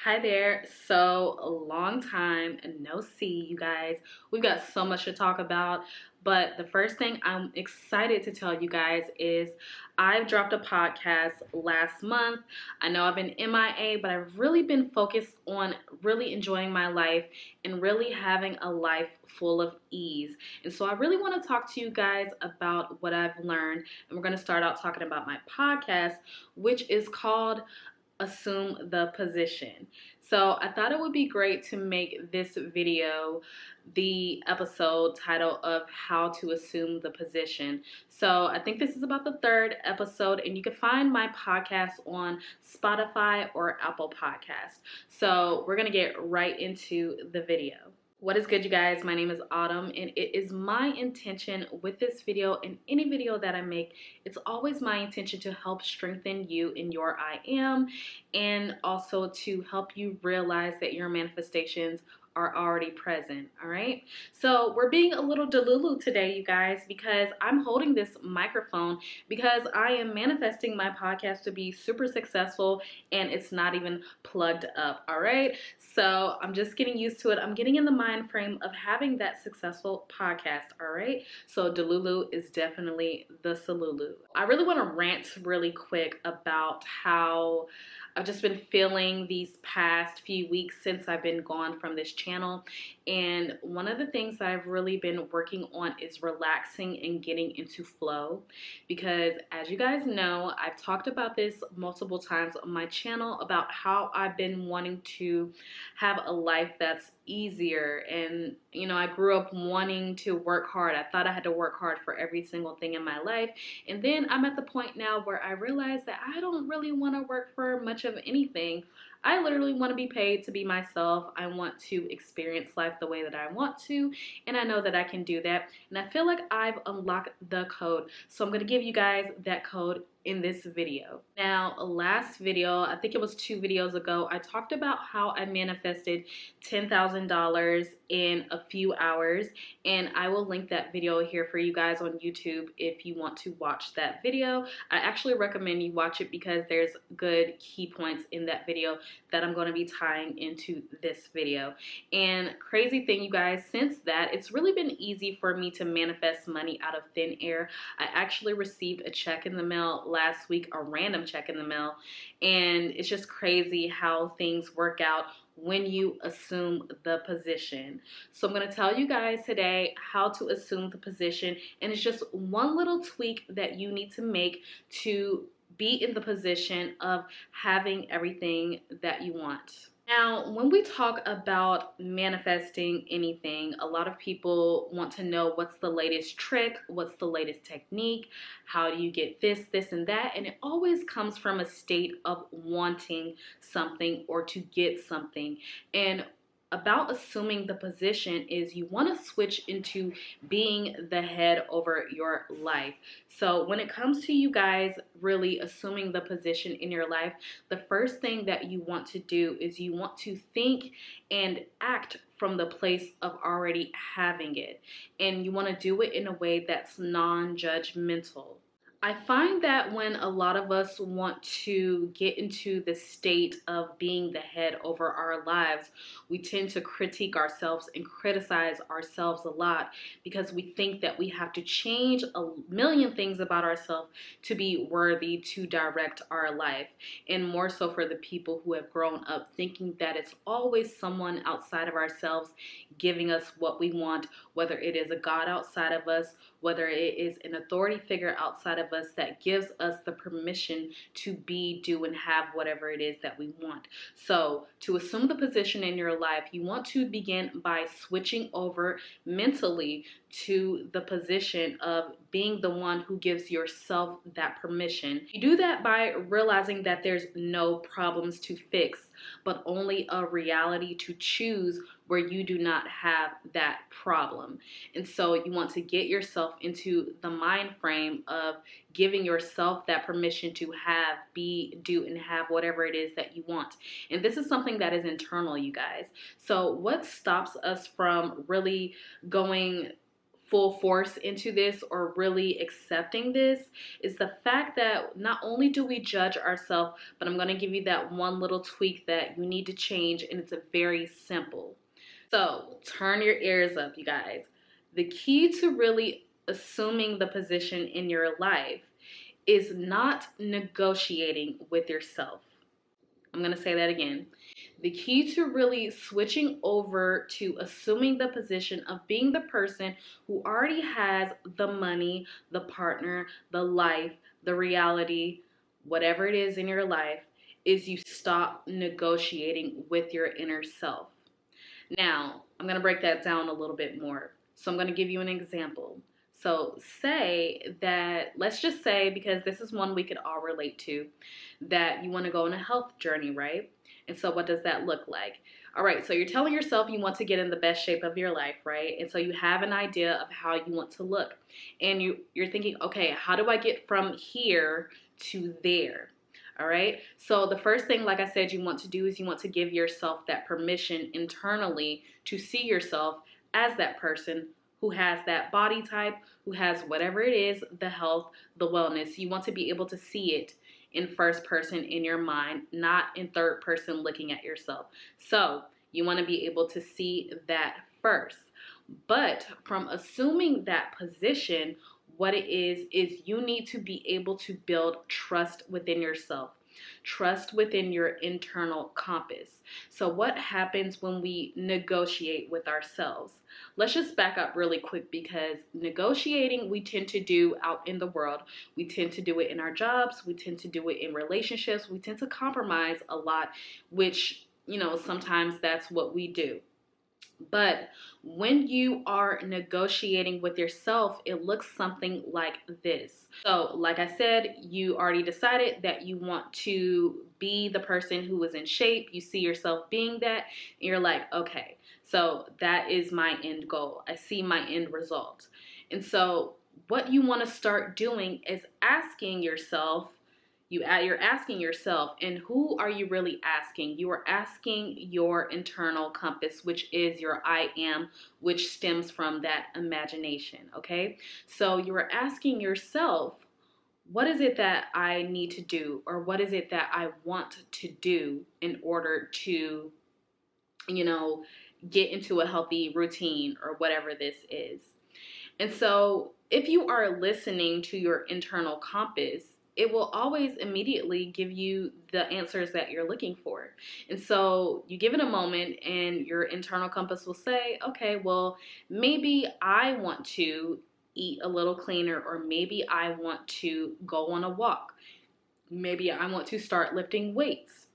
Hi there. So, a long time no see, you guys. We've got so much to talk about, but the first thing I'm excited to tell you guys is I've dropped a podcast last month. I know I've been MIA, but I've really been focused on really enjoying my life and really having a life full of ease. And so I really want to talk to you guys about what I've learned. And we're going to start out talking about my podcast, which is called Assume the Position. So I thought it would be great to make this video the episode title of How to Assume the Position. So I think this is about the third episode, and you can find my podcast on Spotify or Apple Podcast. So we're going to get right into the video. What is good, you guys? My name is Autumn, and it is my intention with this video and any video that I make, it's always my intention to help strengthen you in your I am, and also to help you realize that your manifestations are already present. All right, so we're being a little delulu today, you guys, because I'm holding this microphone because I am manifesting my podcast to be super successful, and it's not even plugged up. All right, so I'm just getting used to it. I'm getting in the mind frame of having that successful podcast. All right, so delulu is definitely the salulu. I really want to rant really quick about how I've just been feeling these past few weeks since I've been gone from this channel. And one of the things that I've really been working on is relaxing and getting into flow. Because as you guys know, I've talked about this multiple times on my channel about how I've been wanting to have a life that's easier. And, you know, I grew up wanting to work hard. I thought I had to work hard for every single thing in my life. And then I'm at the point now where I realize that I don't really want to work for much of anything. I literally want to be paid to be myself. I want to experience life the way that I want to, and I know that I can do that. And I feel like I've unlocked the code. So I'm going to give you guys that code in this video. Now, last video, I think it was 2 videos ago, I talked about how I manifested $10,000 in a few hours, and I will link that video here for you guys on YouTube if you want to watch that video. I actually recommend you watch it because there's good key points in that video that I'm going to be tying into this video. And crazy thing, you guys, since that, it's really been easy for me to manifest money out of thin air. I actually received a check in the mail last week, a random check in the mail, and it's just crazy how things work out when you assume the position. So I'm going to tell you guys today how to assume the position, and it's just one little tweak that you need to make to be in the position of having everything that you want. Now, when we talk about manifesting anything, a lot of people want to know what's the latest trick, what's the latest technique, how do you get this, and that, and it always comes from a state of wanting something or to get something. And about assuming the position is you want to switch into being the head over your life. So when it comes to you guys really assuming the position in your life, the first thing that you want to do is you want to think and act from the place of already having it. And you want to do it in a way that's non-judgmental. I find that when a lot of us want to get into the state of being the head over our lives, we tend to critique ourselves and criticize ourselves a lot because we think that we have to change a million things about ourselves to be worthy to direct our life. And more so for the people who have grown up thinking that it's always someone outside of ourselves giving us what we want, whether it is a God outside of us, whether it is an authority figure outside of us that gives us the permission to be, do, and have whatever it is that we want. So to assume the position in your life, you want to begin by switching over mentally to the position of being the one who gives yourself that permission. You do that by realizing that there's no problems to fix, but only a reality to choose where you do not have that problem. And so you want to get yourself into the mind frame of giving yourself that permission to have, be, do, and have whatever it is that you want. And this is something that is internal, you guys. So what stops us from really going full force into this or really accepting this is the fact that not only do we judge ourselves, but I'm going to give you that one little tweak that you need to change, and it's a very simple. So turn your ears up, you guys. The key to really assuming the position in your life is not negotiating with yourself. I'm going to say that again. The key to really switching over to assuming the position of being the person who already has the money, the partner, the life, the reality, whatever it is in your life, is you stop negotiating with your inner self. Now, I'm going to break that down a little bit more. So I'm going to give you an example. So say that, let's just say, because this is one we could all relate to, that you want to go on a health journey, right? And so what does that look like? All right, so you're telling yourself you want to get in the best shape of your life, right? And so you have an idea of how you want to look. And you're thinking, okay, how do I get from here to there? All right. So the first thing, like I said, you want to do is you want to give yourself that permission internally to see yourself as that person who has that body type, who has whatever it is, the health, the wellness. You want to be able to see it in first person in your mind, not in third person looking at yourself. So you want to be able to see that first. But from assuming that position, what it is you need to be able to build trust within yourself, trust within your internal compass. So what happens when we negotiate with ourselves? Let's just back up really quick, because negotiating we tend to do out in the world. We tend to do it in our jobs. We tend to do it in relationships. We tend to compromise a lot, which, sometimes that's what we do. But when you are negotiating with yourself, it looks something like this. So, like I said, you already decided that you want to be the person who is in shape. You see yourself being that, and you're like, okay, so that is my end goal. I see my end result. And so, what you want to start doing is asking yourself, you're asking yourself, and who are you really asking? You are asking your internal compass, which is your I am, which stems from that imagination, okay? So you are asking yourself, what is it that I need to do, or what is it that I want to do in order to, get into a healthy routine or whatever this is? And so if you are listening to your internal compass, it will always immediately give you the answers that you're looking for. And so you give it a moment and your internal compass will say, okay, well, maybe I want to eat a little cleaner, or maybe I want to go on a walk. Maybe I want to start lifting weights.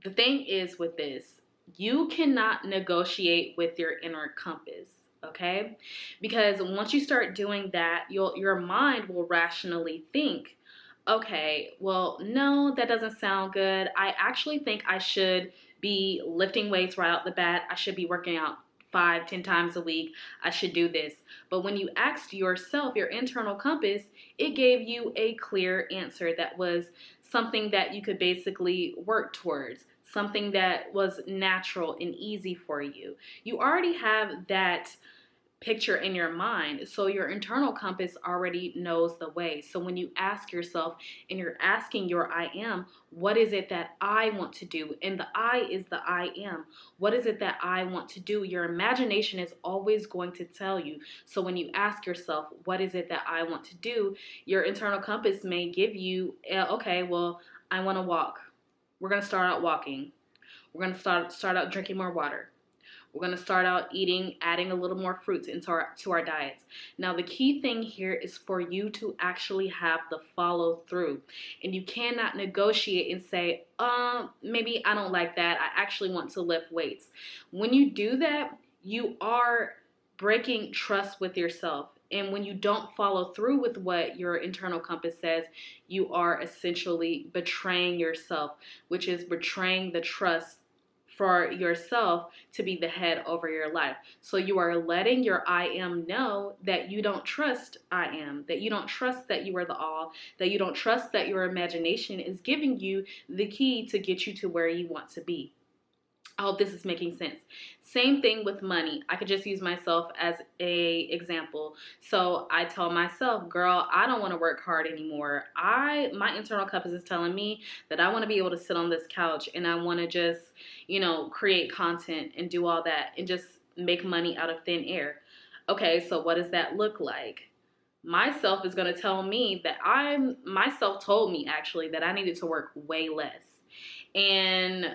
The thing is with this, you cannot negotiate with your inner compass. Okay? Because once you start doing that, your mind will rationally think, okay, well, no, that doesn't sound good. I actually think I should be lifting weights right out the bat. I should be working out 5, 10 times a week. I should do this. But when you asked yourself, your internal compass, it gave you a clear answer that was something that you could basically work towards, something that was natural and easy for you. You already have that picture in your mind, so your internal compass already knows the way. So when you ask yourself and you're asking your I am, what is it that I want to do? And the I is the I am. What is it that I want to do? Your imagination is always going to tell you. So when you ask yourself, what is it that I want to do? Your internal compass may give you, okay, well, I want to walk. We're going to start out walking. We're going to start out drinking more water. We're going to start out adding a little more fruits into our diets. Now, the key thing here is for you to actually have the follow through. And you cannot negotiate and say, maybe I don't like that. I actually want to lift weights. When you do that, you are breaking trust with yourself. And when you don't follow through with what your internal compass says, you are essentially betraying yourself, which is betraying the trust for yourself to be the head over your life. So you are letting your I am know that you don't trust I am, that you don't trust that you are the all, that you don't trust that your imagination is giving you the key to get you to where you want to be. I hope this is making sense. Same thing with money. I could just use myself as a example. So I tell myself, girl, I don't want to work hard anymore. My internal compass is telling me that I want to be able to sit on this couch and I want to just, create content and do all that and just make money out of thin air. Okay, so what does that look like? Myself is going to tell me that myself told me actually that I needed to work way less. And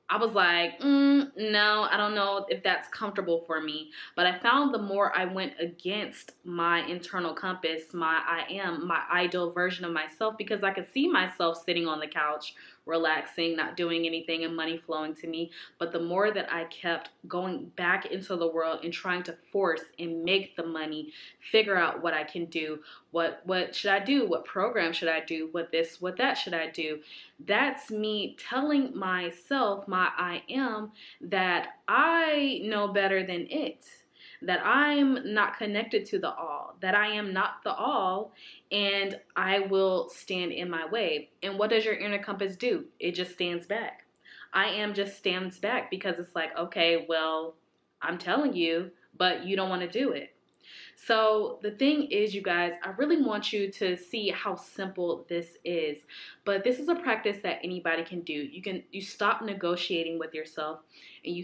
I was like, no, I don't know if that's comfortable for me. But I found the more I went against my internal compass, my ideal version of myself, because I could see myself sitting on the couch, relaxing, not doing anything, and money flowing to me. But the more that I kept going back into the world and trying to force and make the money, figure out what I can do, what should I do, what program should I do, what this, what that should I do, that's me telling myself, my I am, that I know better than it, that I'm not connected to the all, that I am not the all, and I will stand in my way. And what does your inner compass do? It just stands back. I am just stands back because it's like, okay, well, I'm telling you, but you don't want to do it. So the thing is, you guys, I really want you to see how simple this is. But this is a practice that anybody can do. You stop negotiating with yourself and you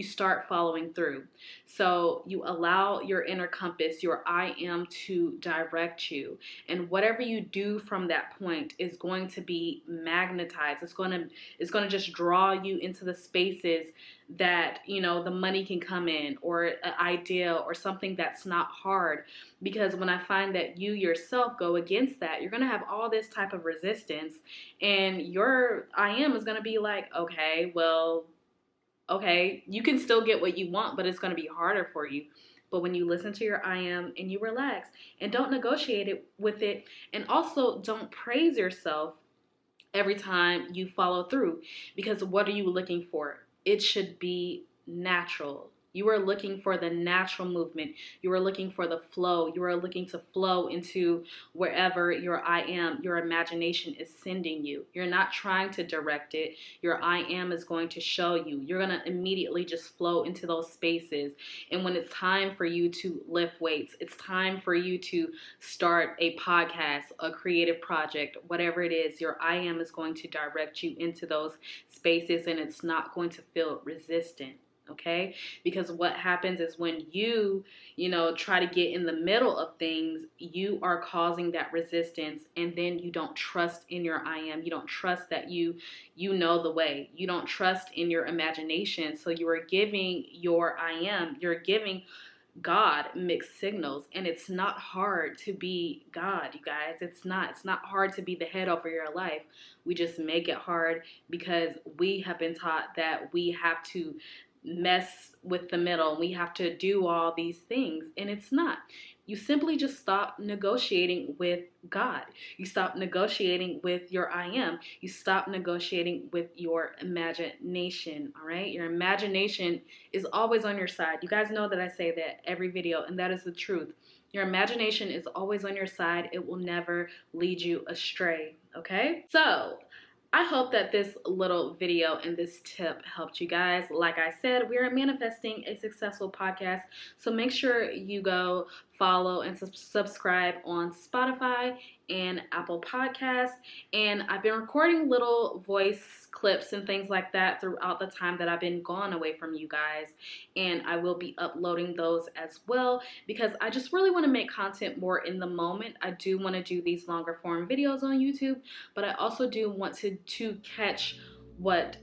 start following through. So you allow your inner compass, your I am, to direct you. And whatever you do from that point is going to be magnetized. It's going to just draw you into the spaces that the money can come in, or an idea or something that's not hard. Because when I find that you yourself go against that, you're going to have all this type of resistance, and your I am is going to be like, okay, well, okay, you can still get what you want, but it's going to be harder for you. But when you listen to your I am and you relax and don't negotiate it with it, and also don't praise yourself every time you follow through, because what are you looking for? It should be natural. You are looking for the natural movement. You are looking for the flow. You are looking to flow into wherever your I am, your imagination is sending you. You're not trying to direct it. Your I am is going to show you. You're going to immediately just flow into those spaces. And when it's time for you to lift weights, it's time for you to start a podcast, a creative project, whatever it is, your I am is going to direct you into those spaces, and it's not going to feel resistant. Okay? Because what happens is when you try to get in the middle of things, you are causing that resistance, and then you don't trust in your I am. You don't trust that you know the way. You don't trust in your imagination. So you are giving your I am, you're giving God mixed signals, and it's not hard to be God, you guys. It's not hard to be the head over your life. We just make it hard because we have been taught that we have to mess with the middle. We have to do all these things, and it's not. You simply just stop negotiating with God. You stop negotiating with your I am. You stop negotiating with your imagination, all right? Your imagination is always on your side. You guys know that I say that every video, and that is the truth. Your imagination is always on your side. It will never lead you astray, okay? So I hope that this little video and this tip helped you guys. Like I said, we are manifesting a successful podcast. So make sure you go follow and subscribe on Spotify and Apple Podcasts. And I've been recording little voice clips and things like that throughout the time that I've been gone away from you guys. And I will be uploading those as well, because I just really want to make content more in the moment. I do want to do these longer form videos on YouTube, but I also do want to catch what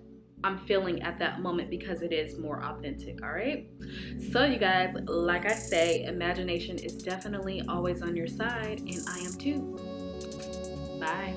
I'm feeling at that moment, because it is more authentic, all right? So you guys, like I say, imagination is definitely always on your side, and I am too. Bye.